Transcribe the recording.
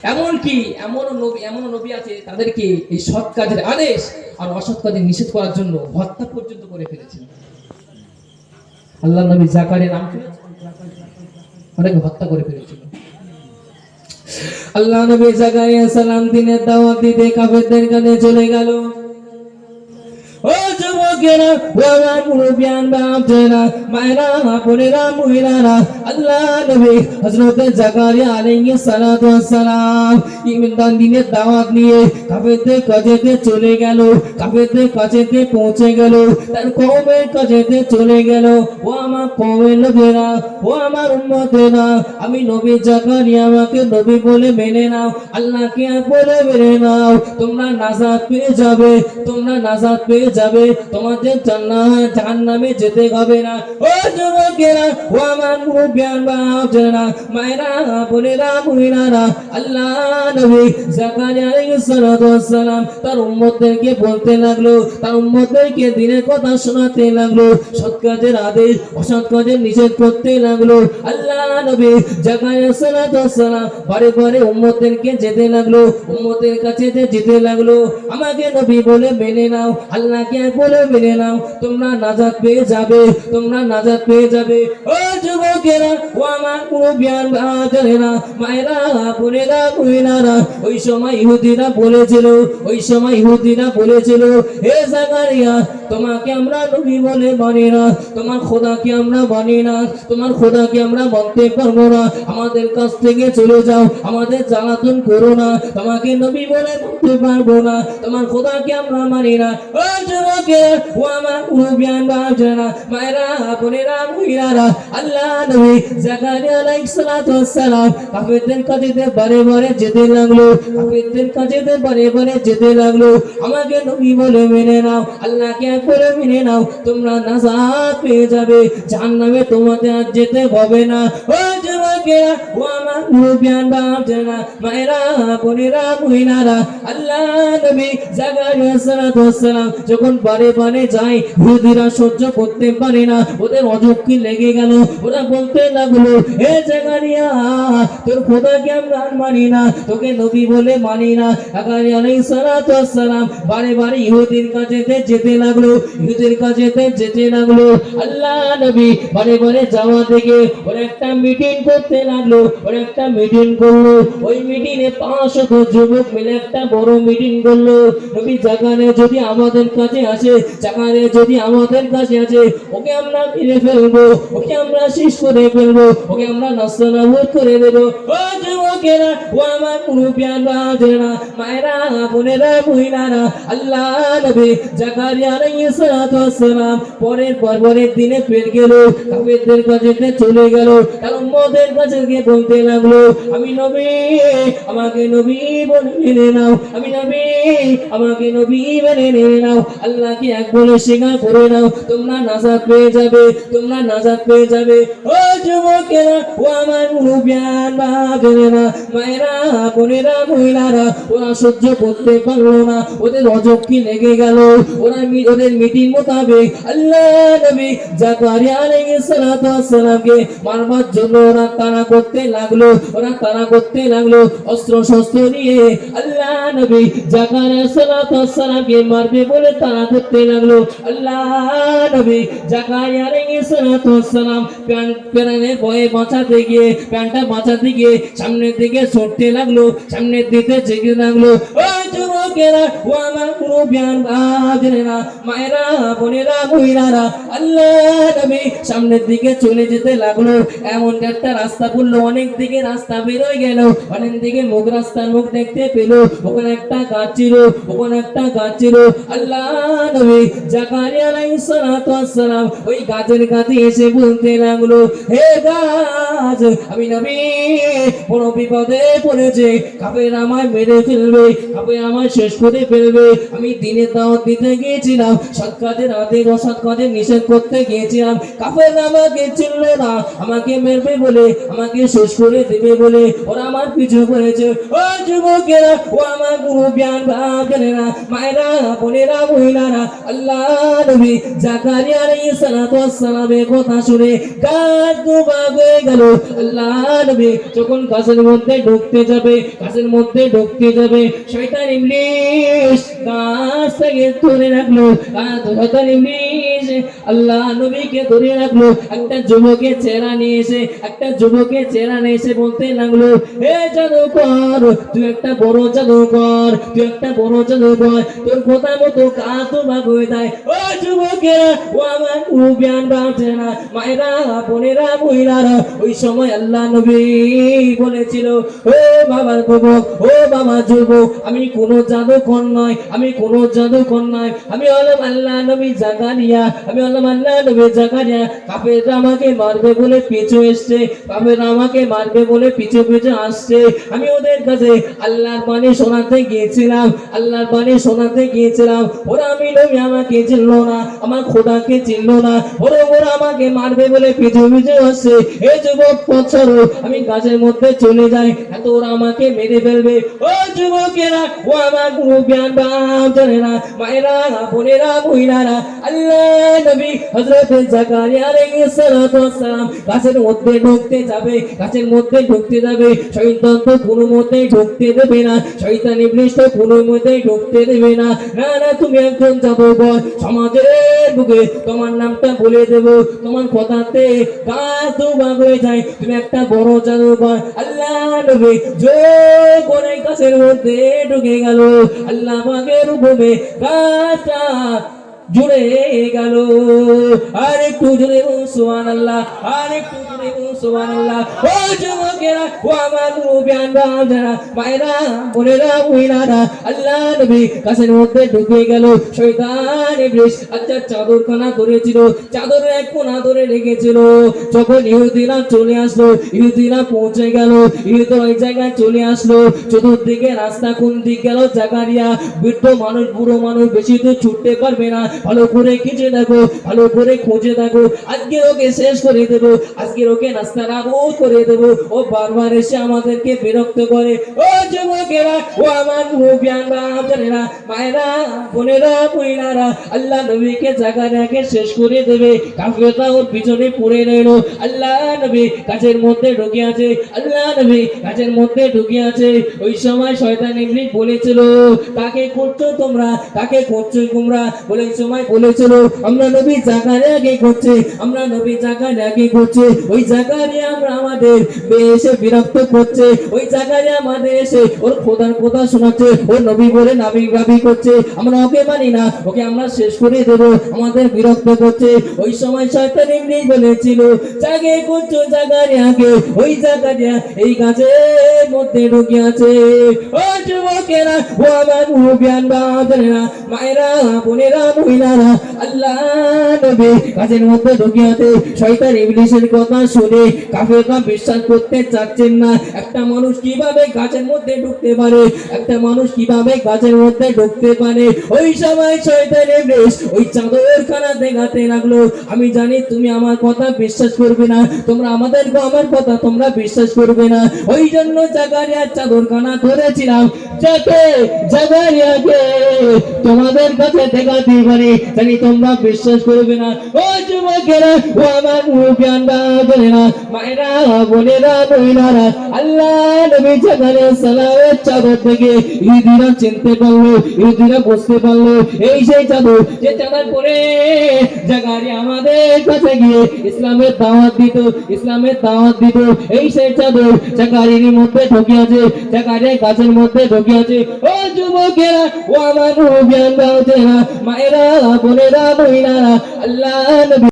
এমনকি এমন নবী আছে তাদেরকে এই সৎ কাজের আদেশ আর অসৎ কাজের নিষেধ করার জন্য হত্যা পর্যন্ত করে ফেলেছেন। আল্লাহ নবী জাকারিয়া নাম শুনেছেন? অনেকে হত্যা করে ফেলেছিল। আল্লাহ নবী জাকারিয়া সালাম দিনের দাওয়াত দিতে কাফেরদের কাছে চলে গেল। ও যুবকেরা, ও আমার মুরব্বিয়ান বাপজানেরা, মায়েরা, বোনেরা, মহিলারা, আল্লাহ নবী হযরত জাকারিয়া আলাইহিস সালাতু ওয়াস সালাম ইমান দিনের দাওয়াত নিয়ে কাফেরদের কাছেতে চলে গেল, কাফেরদের কাছেতে পৌঁছে গেল, তার কওমের কাছেতে চলে গেল। ও আমার কওমের লোকেরা, ও আমার উম্মতেরা, আমি নবী জাকারিয়া আমাকে নবী বলে মেনে নাও, আল্লাহকে বলে মেনে নাও, তোমরা নাজাত পেয়ে যাবে, তোমরা নাজাত পেয়ে যাবে, তোমাদের জাহান্নামে যেতে হবে না। ও যুবকেরা, ও আমার মুরব্বিয়ান বাপজানেরা, মায়েরা, বোনেরা, মহিলারা, আল্লাহ নবী জাকারিয়া আলাইহিস সালাতু ওয়াস সালাম তার উম্মতদেরকে বলতে লাগলো, তার উম্মতদেরকে দ্বীনের কথা শোনাতে লাগলো, সৎ কাজের আদেশ অসৎ কাজের নিষেধ করতে লাগলো। আল্লাহ নবী জাকারিয়া আলাইহিস সালাতু ওয়াস সালাম বারে বারে উম্মতদেরকে যেতে লাগলো, উম্মতের কাছে যেতে লাগলো, আমাকে নবী বলে মেনে নাও, আল্লাহকে বলে মেনে নাও, তোমরা নাজাত পেয়ে যাবে, তোমরা নাজাত পেয়ে যাবে। ও যুবকেরা, ও আমার মুরব্বিয়ান বাপজানেরা, মায়েরা, বোনেরা, মহিলারা, ওই সময় ইহুদিরা বলেছিল, ওই সময় ইহুদিরা বলেছিল, হে জাকারিয়া, তোমাকে আমরা নবী বলে মানি না, তোমার খোদাকে আমরা মানি না, তোমার খোদাকে আমরা মানতে পারবো না, আমাদের কাছ থেকে চলে যাও, আমাদের জ্বালাতন করো না, তোমাকে নবী বলে মানতে পারবো না, তোমার খোদাকে আমরা মানি না। ও যুবকেরা, ও আমার মুরব্বিয়ান বাপজানেরা, মায়েরা, বোনেরা, মহিলারা, আল্লাহ নবী জাকারিয়া আলাইহিস সালাতু ওয়াস সালাম কাফেরদের কাছে বারে বারে যেতে লাগলো, কাফেরদের কাছে বারে বারে যেতে লাগলো, আমাকে নবী বলে মেনে নাও, আল্লাহকে বলে মেনে নাও, তোমরা নাজাত পেয়ে যাবে, জাহান্নামে তোমাদের আর যেতে হবে না। ও যুবকেরা, ও আমার মুরব্বিয়ান বাপজানেরা, মায়েরা, বোনেরা, মহিলারা, আল্লাহ নবী জাকারিয়া সালাতু ওয়াস সালাম যখন বারে বারে যায়, ইহুদিরা সহ্য করতে পারে না, ওদের অযুক্তি লেগে গেল, ওরা বলতে লাগলো, হে জাকারিয়া, তোর খোদাকে আমরা মানি না, তোকে নবী বলে মানি না। জাকারিয়া আলাইহিস সালাতু ওয়াস সালাম বারে বারে ইহুদির কাছে যেতে লাগলো, ইহুদির কাছে যেতে লাগলো। আল্লাহ নবী বারে বারে যাওয়া থেকে ওরা একটা মিটিং করতে লাগলো, ওরা একটা মিটিং করলো, ওই মিটিং এ 500 যুবক মিলে একটা বড় মিটিং করলো। নবী জাকারিয়া যদি আমাদের কাছে আসে, জাকারিয়া যদি আমাদের কাছে আসে, ওকে আমরা মেরে ফেলবো, ওকে আমরা শেষ করে ফেলবো, ওকে আমরা নাস্তানাবুদ করে দেবো। ও যুবকেরা, ও আমার মুরব্বিয়ান বাপজানেরা, মায়েরা, বোনেরা, মহিলারা, আল্লাহ নবী জাকারিয়া আলাইহিস সালাতু ওয়াস সালাম পরের দিনে ফিরে গেল, কাফেরদের কাছে চলে গেল, তার উম্মতের কাছে গিয়ে বলতে লাগলো, আমি নবী, আমাকে নবী বলে মেনে নাও, আমি নবী, আমাকে নবী মেনে নাও, আল্লাহকে এক বলে স্বীকার করে নাও, তোমরা নাজাত পেয়ে যাবে, তোমরা নাজাত পেয়ে যাবে। ও যুবকেরা, ও আমার মুরব্বিয়ান বাপজানেরা, মায়েরা, বোনেরা, মহিলারা, ওরা সহ্য করতে পারলো না, ওদের অযুক্তি লেগে গেল, ওদের মিটিং মোতাবেক আল্লাহ নবী জাকারিয়া আলাইহিস সালাতু ওয়াস সালামকে মারবার জন্য ওরা তাড়া করতে লাগলো, ওরা তাড়া করতে লাগলো অস্ত্র শস্ত্র নিয়ে। আল্লাহ নবী জাকারিয়া আলাইহিস সালাতু ওয়াস সালামকে মারবে বলে তাড়া করতে লাগলো। আল্লাহ নবী জাকারিয়া আলাইহিস সালাতু ওয়াস সালাম প্যানের ভয়ে বাঁচাতে গিয়ে, প্যানটা বাঁচাতে গিয়ে সামনের দিকে ছুটতে লাগলো, সামনের দিকে যেতে লাগলো। ও যুবকেরা, ও আমার মুরব্বিয়ান বাপজানেরা, মায়েরা, বোনেরা, মহিলারা, আল্লাহ নবী সামনের দিকে চলে যেতে লাগলো। এমন একটা রাস্তা পড়লো, অনেক দিকে রাস্তা বেরোয় গেল, অনেক দিকে মুখ রাস্তার মুখ দেখতে পেল, ওখানে একটা গাছ ছিল, ওখানে একটা গাছ ছিল। আল্লাহ নবী জাকারিয়া আলাইহিস সালাতু ওয়াস সালাম ওই গাছের কাছে এসে বলতে লাগলো, হে গাছ, আমি নবী বড় বিপদে পড়েছে, কাফের আমায় মেরে ফেলবে, কাফের আমায় শেষ করে ফেলবে, আমি দিনে দাওয়াত দিতে গিয়েছিলাম, সৎ কাজের আদেশ অসৎ কাজের নিষেধ করতে গিয়েছিলাম, কাফের আমাকে চিনল না, আমাকে মেরবে বলে, আমাকে শেষ করে দেবে বলে ওরা আমার পিছু করেছে। ও যুবকেরা, ও আমার মুরব্বিয়ান বাবারা, মায়েরা, বোনেরা, মহিলারা, আল্লাহ নবী জাকারিয়া আলাইহিস সালাতু ওয়াস সালামের কথা শুনে গাছ দুবা হয়ে গেল। আল্লাহ নবী যখন গাছের মধ্যে ঢুকতে যাবে, গাছের মধ্যে ঢুকতে যাবে, শয়তান ইবলিস গাছ থেকে ধরে রাখলো। শয়তান ইবলিস আল্লাহ নবীকে ধরে রাখলো। একটা যুবকের চেহারা নিয়ে এসে, একটা যুবকের চেহারা নিয়ে এসে বলতে লাগলো, হে জাদুকর, তুই একটা বড় জাদুকর, তুই একটা বড় জাদুকর, তোর কথা মতো গাছ দুবা হয়ে যায়। ও যুবকেরা, ও আমার মুরব্বিয়ান বাবারা, মায়েরা, বোনেরা, মহিলারা, ওই সময় আল্লাহ নবী বলেছিল, ও বাবা যুবক, ও বাবা যুবক, আমি কোনো জাদুকর নয়, আমি কোনো জাদুকর নয়, আমি হলাম আল্লাহ নবী জাকারিয়া, আমি হলাম আল্লাহ নবী জাকারিয়া। কাফেররা আমাকে মারবে বলে পিছু এসছে, কাফেররা আমাকে মারবে বলে পিছু পিছু আসছে। আমি ওদের কাছে আল্লাহর বাণী শোনাতে গিয়েছিলাম, আল্লাহর বাণী শোনাতে গিয়েছিলাম। ওরা আমি নবী আমাকে চিনলো না, আমার খোদাকে চিনলো না, ওরা আমাকে মারবে বলে পিছু পিছু আসছে। এই যুবক পছরো, আমি গাছের মধ্যে চলে যাই, এত ওরা আমাকে মেরে ফেলবে। ও যুবকেরা, ও আমার মুরব্বিয়ান বাবারা, মায়েরা, বোনেরা, মহিলারা, আল্লাহ নবী হযরত জাকারিয়া আলাইহিস সালাতু ওয়াস সালাম গাছের মধ্যে ঢুকতে যাবে, গাছের মধ্যে ঢুকতে যাবে। শয়তান তো কোনো মতেই ঢুকতে দেবে না, শয়তান ইবলিস তো কোনো মতেই ঢুকতে দেবে না। না না, তুমি একজন জাদুকর, সমাজের বুকে তোমার নামটা বলে দেব, তোমার কথাতে গাছ দুবা হয়ে যায়, তুমি একটা বড় জাদুকর। আল্লাহ নবী জোর করে গাছের মধ্যে ঢুকে গেল। আল্লাহ পাকের হুকুমে গাছটা জুড়ে গেল। আর একটু জুড়ে সুবহানাল্লাহ, আর একটু জুড়ে সুবহানাল্লাহ। ও যুবকেরা, ও আমার মুরব্বিয়ান বাবারা, মায়েরা, বোনেরা, মহিলারা, আল্লাহ নবী গাছের মধ্যে ঢুকে গেল। শয়তান ইবলিস আচ্ছা চাদরখানা ধরেছিল, চাদরের এক কোণা ধরে রেখেছিল। যখন ইহুদিরা চলে আসলো, ইহুদিরা পৌঁছে গেল, ইহুদিরা ওই জায়গায় চলে আসলো। চতুর্দিকে রাস্তা কোন দিক গেল জাকারিয়া, বৃদ্ধ মানুষ, বুড়ো মানুষ বেশি তো ছুটতে পারবে না, ভালো করে খুঁজে দেখো, ভালো করে খুঁজে দেখো, আজকে ওকে শেষ করে দেবো, আজকে ওকে রাস্তা নাবুদ করে দেবো। ও বারবার এসে আমাদেরকে বিরক্ত করে। ও যুবকেরা, ও আমার মুরব্বিয়ান বাবারা, মায়েরা, বোনেরা, মহিলারা, আল্লাহ নবীকে জাকারিয়াকে শেষ করে দেবে। কাফেররা ওর পিছনে পড়ে রইলো। আল্লাহ নবী গাছের মধ্যে ঢুকে আছে, আল্লাহ নবী গাছের মধ্যে ঢুকে আছে। ওই সময় শয়তান ইবলিস বলেছিল, কাকে করছো তোমরা, কাকে করছো তোমরা? বলে ওই সময় বলেছিল, আমরা নবী জাকারিয়াকে করছে, আমরা নবী জাকারিয়াকে করছে। ওই জাকারিয়া আমরা আমাদের এসে বিরক্ত করছে, ওই জাকারিয়া আমাদের এসে ওর খোদার কথা শোনাচ্ছে, ও নবী বলে নাবি গাবি করছে, আমরা ওকে মানি না, ওকে আমরা শেষ করে দেবো, আমাদের বিরক্ত করছে। ওই সময় শয়তান ইবলিস বলেছিল, জাগে করছো জাকারিয়াকে, ওই জাকারিয়া এই গাছের মধ্যে ঢুকে আছে। ও যুবকেরা, ও আমার মুরব্বিয়ান বাবারা, মায়েরা, বোনেরা, মহিলারা, আল্লাহ নবী গাছের মধ্যে ঢুকে আছে। শয়তান ইবলিসের কথা শুনে কাফেররা বিশ্বাস করতে চাচ্ছেন না। একটা মানুষ কিভাবে গাছের মধ্যে ঢুকতে পারে, একটা মানুষ কিভাবে গাছের মধ্যে ঢুকতে পারে? ওই সময় শয়তান ইবলিস ওই চাদরখানা দেখাতে লাগলো, আমি জানি তুমি আমার কথা বিশ্বাস করবে না, তোমরা আমার কথা তোমরা বিশ্বাস করবে না, ওই জন্য জাকারিয়ার চাদরখানা ধরেছিলাম যাতে জাকারিয়াকে তোমাদের কাছে দেখাতে পারি, জানি তোমরা বিশ্বাস করবে না। ও যুবকেরা, ও আমার মুরব্বিয়ান বাবারা, মায়েরা, বোনেরা, মহিলারা, আল্লাহ নবী জাকারিয়া সালামের চাদর থেকে ইহুদিরা চিনতে পারলো, ইহুদিরা বুঝতে পারলো এই সেই চাদর যে চাদর পরে জাকারিয়া আমাদের কাছে গিয়ে ইসলামের দাওয়াত দিত, ইসলামের দাওয়াত দিত। এই সেই চাদর জাকারিয়ার মধ্যে ঢুকে আছে, জাকারিয়া গাছের মধ্যে ঢুকে আছে। ও যুবকেরা, ও আমার মুরব্বিয়ান বাবারা, মায়েরা, বোনেরা, মহিলারা, আল্লাহ নবী